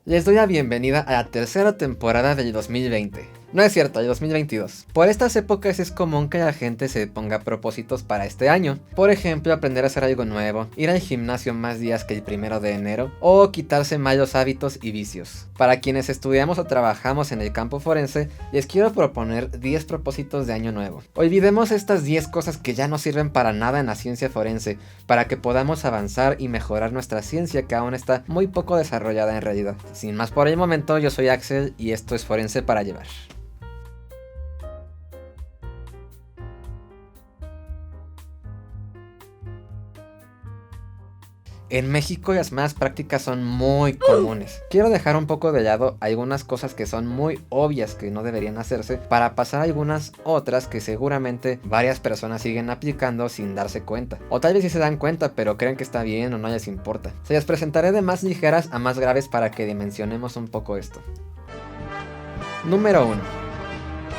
Les doy la bienvenida a la tercera temporada del 2020. No es cierto, el 2022. Por estas épocas es común que la gente se ponga propósitos para este año. Por ejemplo, aprender a hacer algo nuevo, ir al gimnasio más días que el 1 de enero, o quitarse malos hábitos y vicios. Para quienes estudiamos o trabajamos en el campo forense, les quiero proponer 10 propósitos de año nuevo. Olvidemos estas 10 cosas que ya no sirven para nada en la ciencia forense, para que podamos avanzar y mejorar nuestra ciencia que aún está muy poco desarrollada en realidad. Sin más por el momento, yo soy Axel y esto es Forense para Llevar. En México las malas prácticas son muy comunes. Quiero dejar un poco de lado algunas cosas que son muy obvias que no deberían hacerse para pasar a algunas otras que seguramente varias personas siguen aplicando sin darse cuenta. O tal vez sí se dan cuenta pero creen que está bien o no les importa. Se las presentaré de más ligeras a más graves para que dimensionemos un poco esto. Número 1.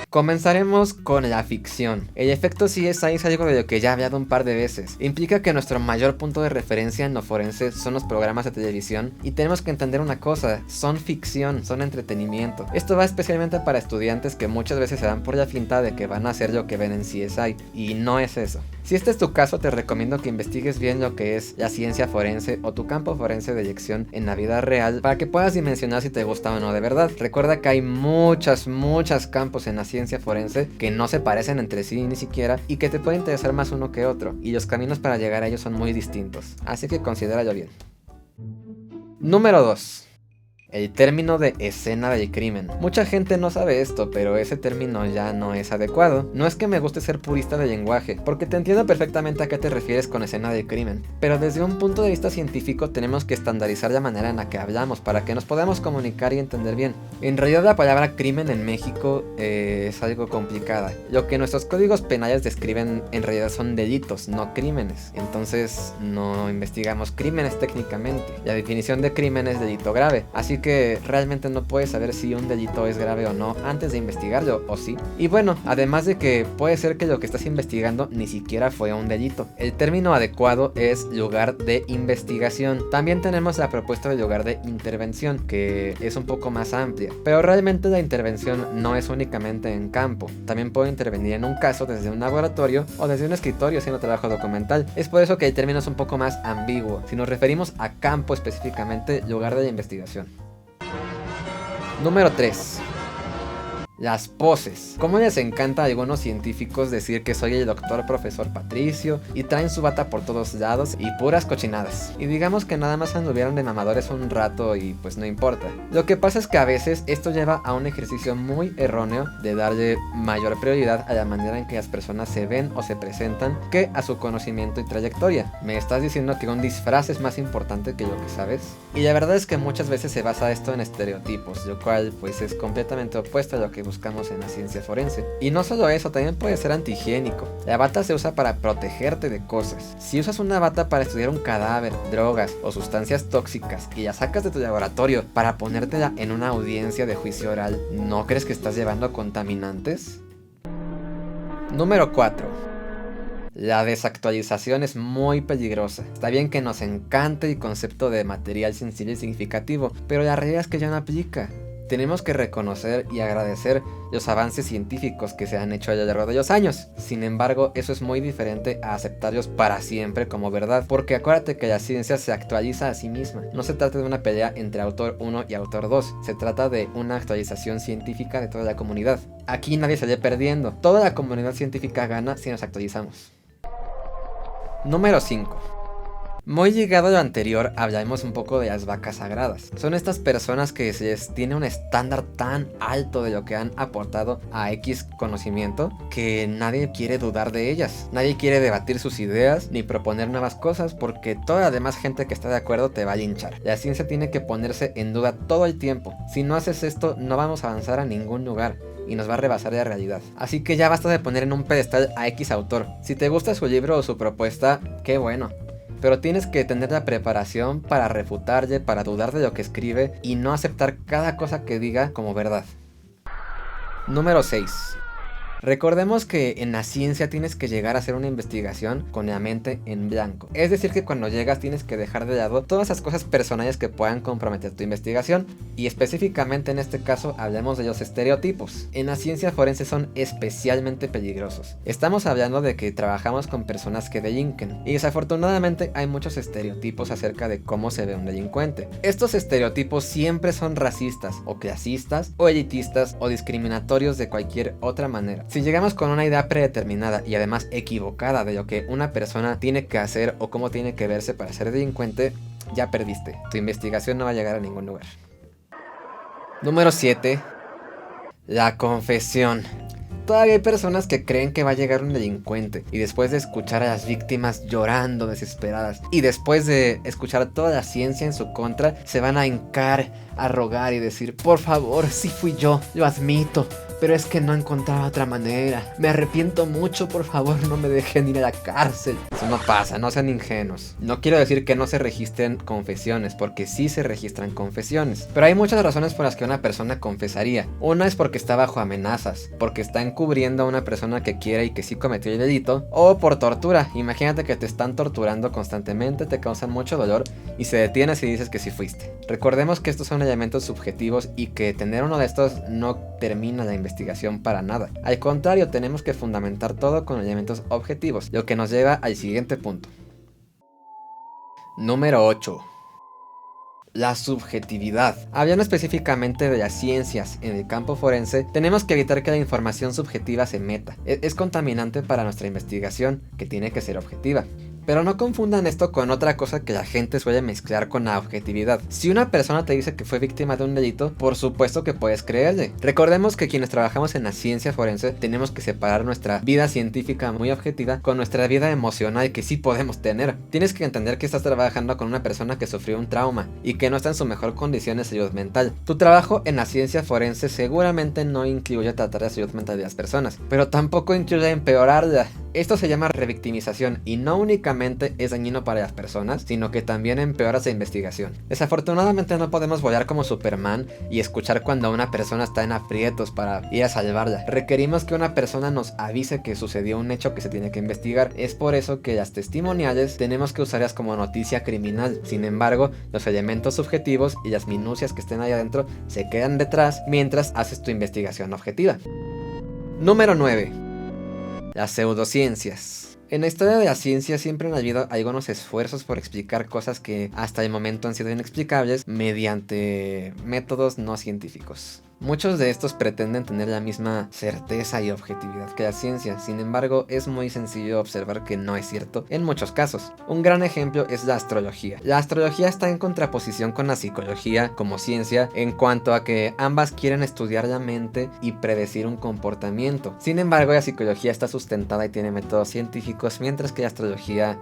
Comenzaremos con la ficción. El efecto CSI es algo de lo que ya he hablado un par de veces. Implica que nuestro mayor punto de referencia en lo forense son los programas de televisión y tenemos que entender una cosa, son ficción, son entretenimiento. Esto va especialmente para estudiantes que muchas veces se dan por la finta de que van a hacer lo que ven en CSI y no es eso. Si este es tu caso, te recomiendo que investigues bien lo que es la ciencia forense o tu campo forense de elección en la vida real para que puedas dimensionar si te gusta o no de verdad. Recuerda que hay muchos campos en la ciencia forense que no se parecen entre sí ni siquiera y que te puede interesar más uno que otro y los caminos para llegar a ellos son muy distintos, así que considéralo bien. Número 2. El término de escena del crimen. Mucha gente no sabe esto, pero ese término ya no es adecuado. No es que me guste ser purista de lenguaje, porque te entiendo perfectamente a qué te refieres con escena del crimen, pero desde un punto de vista científico tenemos que estandarizar la manera en la que hablamos para que nos podamos comunicar y entender bien. En realidad la palabra crimen en México es algo complicada. Lo que nuestros códigos penales describen en realidad son delitos, no crímenes. Entonces no investigamos crímenes técnicamente. La definición de crimen es delito grave, así que realmente no puedes saber si un delito es grave o no antes de investigarlo, o sí. Y bueno, además de que puede ser que lo que estás investigando ni siquiera fue un delito. El término adecuado es lugar de investigación. También tenemos la propuesta de lugar de intervención, que es un poco más amplia. Pero realmente la intervención no es únicamente en campo. También puedo intervenir en un caso desde un laboratorio o desde un escritorio haciendo trabajo documental. Es por eso que el término es un poco más ambiguo. Si nos referimos a campo específicamente, lugar de investigación. Número 3. Las poses. Como les encanta a algunos científicos decir que soy el doctor profesor Patricio y traen su bata por todos lados y puras cochinadas. Y digamos que nada más anduvieron de mamadores un rato y pues no importa. Lo que pasa es que a veces esto lleva a un ejercicio muy erróneo de darle mayor prioridad a la manera en que las personas se ven o se presentan que a su conocimiento y trayectoria. ¿Me estás diciendo que un disfraz es más importante que lo que sabes? Y la verdad es que muchas veces se basa esto en estereotipos, lo cual pues es completamente opuesto a lo que buscamos en la ciencia forense. Y no solo eso, también puede ser antihigiénico. La bata se usa para protegerte de cosas. Si usas una bata para estudiar un cadáver, drogas o sustancias tóxicas y la sacas de tu laboratorio para ponértela en una audiencia de juicio oral, ¿no crees que estás llevando contaminantes? Número 4. La desactualización es muy peligrosa. Está bien que nos encante el concepto de material sensible y significativo, pero la realidad es que ya no aplica. Tenemos que reconocer y agradecer los avances científicos que se han hecho a lo largo de los años. Sin embargo, eso es muy diferente a aceptarlos para siempre como verdad, porque acuérdate que la ciencia se actualiza a sí misma. No se trata de una pelea entre autor 1 y autor 2, se trata de una actualización científica de toda la comunidad. Aquí nadie sale perdiendo, toda la comunidad científica gana si nos actualizamos. Número 5. Muy ligado a lo anterior, hablaremos un poco de las vacas sagradas. Son estas personas que se les tiene un estándar tan alto de lo que han aportado a X conocimiento que nadie quiere dudar de ellas. Nadie quiere debatir sus ideas ni proponer nuevas cosas porque toda la demás gente que está de acuerdo te va a linchar. La ciencia tiene que ponerse en duda todo el tiempo. Si no haces esto, no vamos a avanzar a ningún lugar y nos va a rebasar la realidad. Así que ya basta de poner en un pedestal a X autor. Si te gusta su libro o su propuesta, qué bueno. Pero tienes que tener la preparación para refutarle, para dudar de lo que escribe y no aceptar cada cosa que diga como verdad. Número 6. Recordemos que en la ciencia tienes que llegar a hacer una investigación con la mente en blanco. Es decir que cuando llegas tienes que dejar de lado todas esas cosas personales que puedan comprometer tu investigación. Y específicamente en este caso hablemos de los estereotipos. En la ciencia forense son especialmente peligrosos. Estamos hablando de que trabajamos con personas que delinquen. Y desafortunadamente hay muchos estereotipos acerca de cómo se ve un delincuente. Estos estereotipos siempre son racistas o clasistas o elitistas o discriminatorios de cualquier otra manera. Si llegamos con una idea predeterminada y además equivocada de lo que una persona tiene que hacer o cómo tiene que verse para ser delincuente, ya perdiste. Tu investigación no va a llegar a ningún lugar. Número 7. La confesión. Todavía hay personas que creen que va a llegar un delincuente y después de escuchar a las víctimas llorando desesperadas y después de escuchar toda la ciencia en su contra, se van a hincar, a rogar y decir: por favor, sí fui yo, lo admito, pero es que no encontraba otra manera, me arrepiento mucho, por favor no me dejen ir a la cárcel. Eso no pasa, no sean ingenuos. No quiero decir que no se registren confesiones, porque sí se registran confesiones, pero hay muchas razones por las que una persona confesaría. Una es porque está bajo amenazas, porque está encubriendo a una persona que quiere y que sí cometió el delito, o por tortura. Imagínate que te están torturando constantemente, te causan mucho dolor y se detienes y dices que sí fuiste. Recordemos que estos son elementos subjetivos y que tener uno de estos no termina la investigación para nada. Al contrario, tenemos que fundamentar todo con elementos objetivos, lo que nos lleva al siguiente punto. Número 8. La subjetividad. Hablando específicamente de las ciencias en el campo forense, tenemos que evitar que la información subjetiva se meta. Es contaminante para nuestra investigación, que tiene que ser objetiva. Pero no confundan esto con otra cosa que la gente suele mezclar con la objetividad. Si una persona te dice que fue víctima de un delito, por supuesto que puedes creerle. Recordemos que quienes trabajamos en la ciencia forense tenemos que separar nuestra vida científica muy objetiva con nuestra vida emocional que sí podemos tener. Tienes que entender que estás trabajando con una persona que sufrió un trauma y que no está en su mejor condición de salud mental. Tu trabajo en la ciencia forense seguramente no incluye tratar la salud mental de las personas, pero tampoco incluye empeorarla. Esto se llama revictimización y no únicamente es dañino para las personas, sino que también empeora esa investigación. Desafortunadamente no podemos volar como Superman y escuchar cuando una persona está en aprietos para ir a salvarla. Requerimos que una persona nos avise que sucedió un hecho que se tiene que investigar. Es por eso que las testimoniales tenemos que usarlas como noticia criminal. Sin embargo, los elementos subjetivos y las minucias que estén ahí adentro se quedan detrás mientras haces tu investigación objetiva. Número 9. Las pseudociencias. En la historia de la ciencia siempre han habido algunos esfuerzos por explicar cosas que hasta el momento han sido inexplicables mediante métodos no científicos. Muchos de estos pretenden tener la misma certeza y objetividad que la ciencia, sin embargo es muy sencillo observar que no es cierto en muchos casos. Un gran ejemplo es la astrología. La astrología está en contraposición con la psicología como ciencia en cuanto a que ambas quieren estudiar la mente y predecir un comportamiento. Sin embargo, la psicología está sustentada y tiene métodos científicos, mientras que la astrología...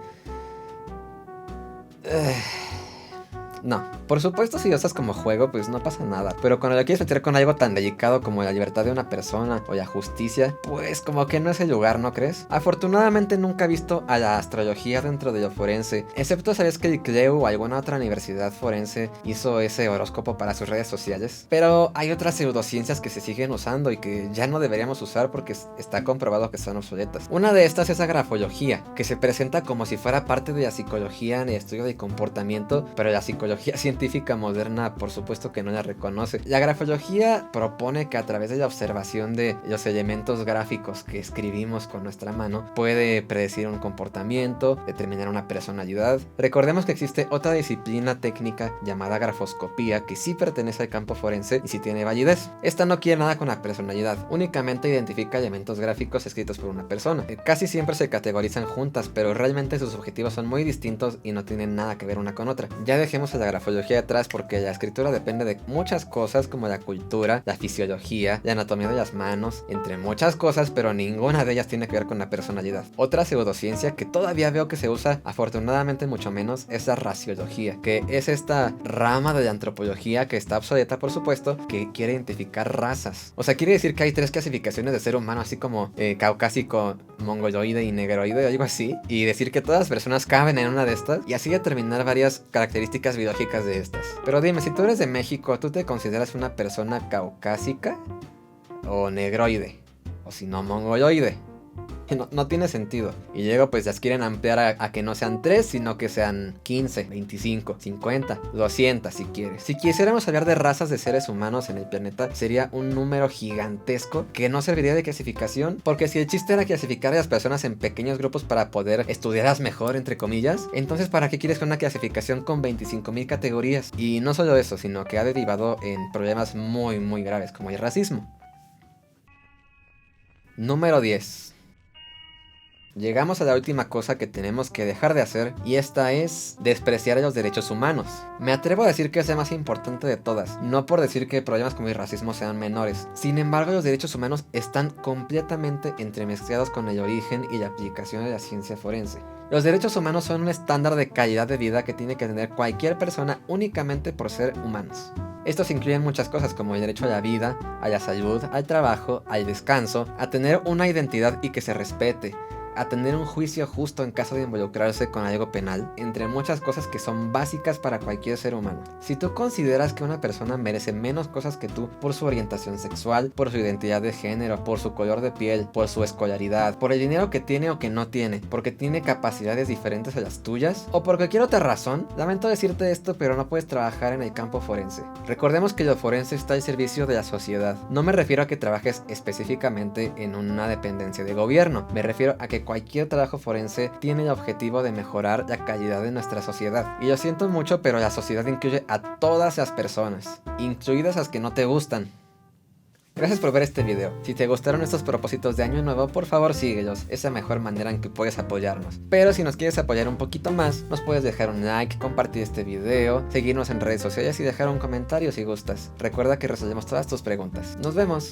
No, por supuesto si lo usas como juego pues no pasa nada, pero cuando lo quieres meter con algo tan delicado como la libertad de una persona o la justicia, pues como que no es el lugar, ¿no crees? Afortunadamente nunca he visto a la astrología dentro de lo forense, excepto sabes que el CLEU o alguna otra universidad forense hizo ese horóscopo para sus redes sociales, pero hay otras pseudociencias que se siguen usando y que ya no deberíamos usar porque está comprobado que son obsoletas. Una de estas es la grafología, que se presenta como si fuera parte de la psicología en el estudio del comportamiento, pero la psicología científica moderna por supuesto que no la reconoce. La grafología propone que a través de la observación de los elementos gráficos que escribimos con nuestra mano puede predecir un comportamiento, determinar una personalidad. Recordemos que existe otra disciplina técnica llamada grafoscopía que sí pertenece al campo forense y sí tiene validez. Esta no quiere nada con la personalidad, únicamente identifica elementos gráficos escritos por una persona. Casi siempre se categorizan juntas, pero realmente sus objetivos son muy distintos y no tienen nada que ver una con otra. Ya dejemos la grafología atrás porque la escritura depende de muchas cosas como la cultura, la fisiología, la anatomía de las manos, entre muchas cosas, pero ninguna de ellas tiene que ver con la personalidad. Otra pseudociencia que todavía veo que se usa, afortunadamente mucho menos, es la raciología, que es esta rama de la antropología que está obsoleta por supuesto, que quiere identificar razas. O sea, quiere decir que hay 3 clasificaciones de ser humano, así como caucásico, mongoloide y negroide, algo así, y decir que todas las personas caben en una de estas, y así determinar varias características biológicas de estas. Pero dime, si tú eres de México, ¿tú te consideras una persona caucásica o negroide? o si no mongoloide. No tiene sentido. Y luego pues las quieren ampliar a que no sean 3, sino que sean 15, 25, 50, 200 si quieres. Si quisiéramos hablar de razas de seres humanos en el planeta, sería un número gigantesco que no serviría de clasificación, porque si el chiste era clasificar a las personas en pequeños grupos para poder estudiarlas mejor, entre comillas, entonces ¿para qué quieres una clasificación con 25,000 categorías? Y no solo eso, sino que ha derivado en problemas muy muy graves como el racismo. Número 10. Llegamos a la última cosa que tenemos que dejar de hacer, y esta es despreciar los derechos humanos. Me atrevo a decir que es la más importante de todas, no por decir que problemas como el racismo sean menores. Sin embargo, los derechos humanos están completamente entremezclados con el origen y la aplicación de la ciencia forense. Los derechos humanos son un estándar de calidad de vida que tiene que tener cualquier persona únicamente por ser humanos. Estos incluyen muchas cosas como el derecho a la vida, a la salud, al trabajo, al descanso, a tener una identidad y que se respete, a tener un juicio justo en caso de involucrarse con algo penal, entre muchas cosas que son básicas para cualquier ser humano. Si tú consideras que una persona merece menos cosas que tú por su orientación sexual, por su identidad de género, por su color de piel, por su escolaridad, por el dinero que tiene o que no tiene, porque tiene capacidades diferentes a las tuyas, o por cualquier otra razón, lamento decirte esto, pero no puedes trabajar en el campo forense. Recordemos que lo forense está al servicio de la sociedad. No me refiero a que trabajes específicamente en una dependencia de gobierno, me refiero a que cualquier trabajo forense tiene el objetivo de mejorar la calidad de nuestra sociedad. Y lo siento mucho, pero la sociedad incluye a todas las personas, incluidas las que no te gustan. Gracias por ver este video. Si te gustaron estos propósitos de año nuevo, por favor síguelos, es la mejor manera en que puedes apoyarnos. Pero si nos quieres apoyar un poquito más, nos puedes dejar un like, compartir este video, seguirnos en redes sociales y dejar un comentario si gustas. Recuerda que resolvemos todas tus preguntas. ¡Nos vemos!